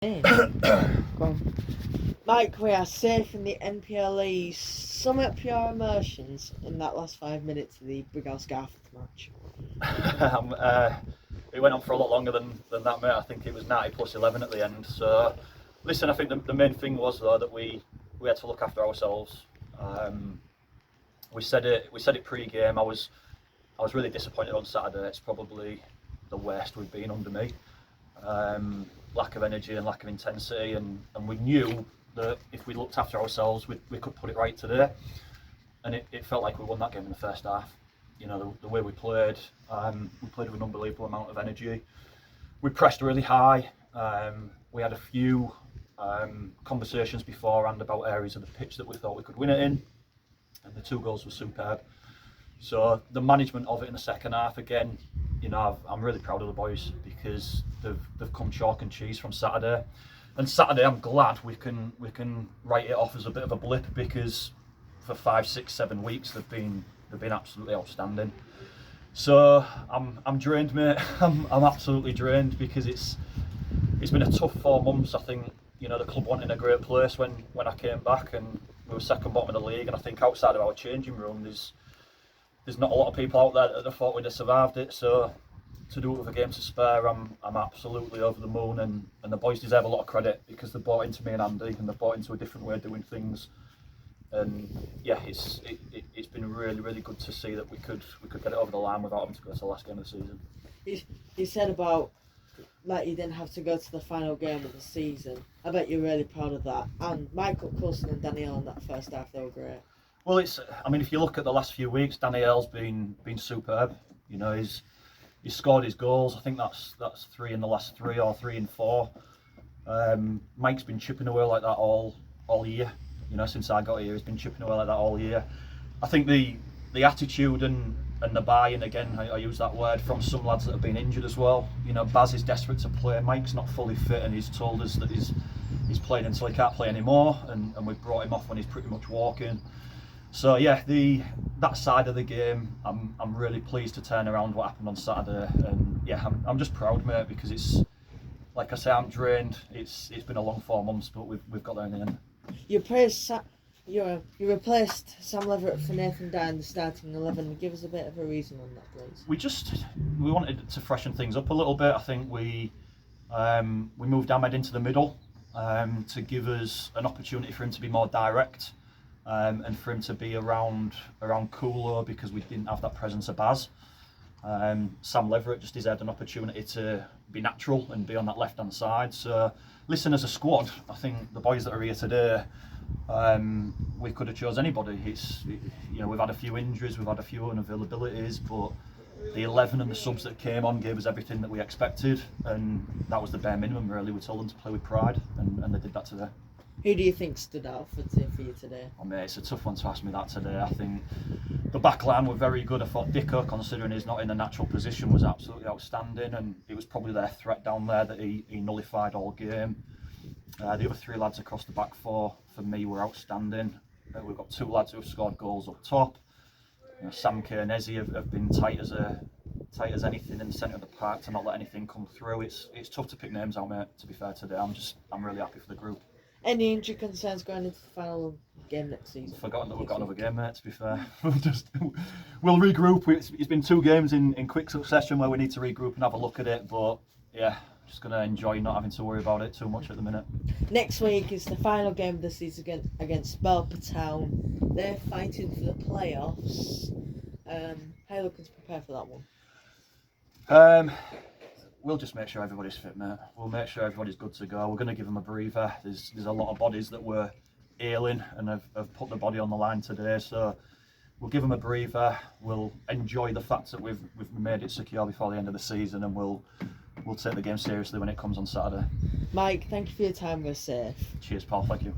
Go on. Mike, we are safe in the NPLE. Sum up your emotions in that last 5 minutes of the Brighouse Garth match. It went on for a lot longer than that, mate. I think it was 90 plus 11 at the end. So, listen, I think the main thing was though that we had to look after ourselves. We said it pre-game. I was really disappointed on Saturday. It's probably the worst we've been under me. Lack of energy and lack of intensity, and we knew that if we looked after ourselves, we could put it right today. And it felt like we won that game in the first half. You know, the way we played with an unbelievable amount of energy. We pressed really high. We had a few conversations beforehand about areas of the pitch that we thought we could win it in, and the 2 goals were superb. So the management of it in the second half, again, you know, I'm really proud of the boys because they've come chalk and cheese from Saturday. And Saturday, I'm glad we can write it off as a bit of a blip, because for 5, 6, 7 weeks they've been absolutely outstanding. So I'm drained, mate. I'm absolutely drained because it's been a tough 4 months. I think, you know, the club weren't in a great place when I came back, and we were second bottom of the league. And I think outside of our changing room, there's not a lot of people out there that thought we'd have survived it. So to do it with a game to spare, I'm absolutely over the moon, and the boys deserve a lot of credit because they bought into me and Andy, and they bought into a different way of doing things. And yeah, it's been really, really good to see that we could get it over the line without having to go to the last game of the season. You said about like you didn't have to go to the final game of the season. I bet you're really proud of that. And Michael Coulson and Danielle in that first half, they were great. Well, if you look at the last few weeks, Danielle's been superb. You know, he's scored his goals. I think that's 3 in the last 3 or 3 in 4. Mike's been chipping away like that all year. You know, since I got here, he's been chipping away like that all year. I think the attitude and the buy-in, again, I use that word, from some lads that have been injured as well. You know, Baz is desperate to play. Mike's not fully fit, and he's told us that he's playing until he can't play anymore, and we've brought him off when he's pretty much walking. So yeah, that side of the game, I'm really pleased to turn around what happened on Saturday, and yeah, I'm just proud, mate, because it's, like I say, I'm drained. It's been a long 4 months, but we've got there in the end. You replaced Sam Leverett for Nathan Dye in the starting 11. Give us a bit of a reason on that, please. We wanted to freshen things up a little bit. I think we moved Ahmed into the middle to give us an opportunity for him to be more direct. And for him to be around Kulo, because we didn't have that presence of Baz. Sam Leverett just deserved an opportunity to be natural and be on that left-hand side. So, listen, as a squad, I think the boys that are here today, we could have chose anybody. You know, we've had a few injuries, we've had a few unavailabilities, but the 11 and the subs that came on gave us everything that we expected, and that was the bare minimum, really. We told them to play with pride, and they did that today. Who do you think stood out for you today? Oh, mate, it's a tough one to ask me that today. I think the back line were very good. I thought Dicko, considering he's not in a natural position, was absolutely outstanding, and it was probably their threat down there that he nullified all game. The other 3 lads across the back 4 for me were outstanding. We've got 2 lads who have scored goals up top. You know, Sam K and Ezzy have been tight as anything in the centre of the park to not let anything come through. It's tough to pick names out, mate, to be fair today. I'm really happy for the group. Any injury concerns going into the final game next season? Forgotten that we've got another game, mate, to be fair. We'll regroup. It's been 2 games in quick succession where we need to regroup and have a look at it, but yeah, just going to enjoy not having to worry about it too much at the minute. Next week is the final game of the season against Belper Town. They're fighting for the playoffs. How are you looking to prepare for that one? We'll just make sure everybody's fit, mate. We'll make sure everybody's good to go. We're going to give them a breather. There's a lot of bodies that were ailing and have put the body on the line today, so we'll give them a breather. We'll enjoy the fact that we've made it secure before the end of the season, and we'll take the game seriously when it comes on Saturday. Mike, thank you for your time. We're safe. Cheers, pal. Thank you.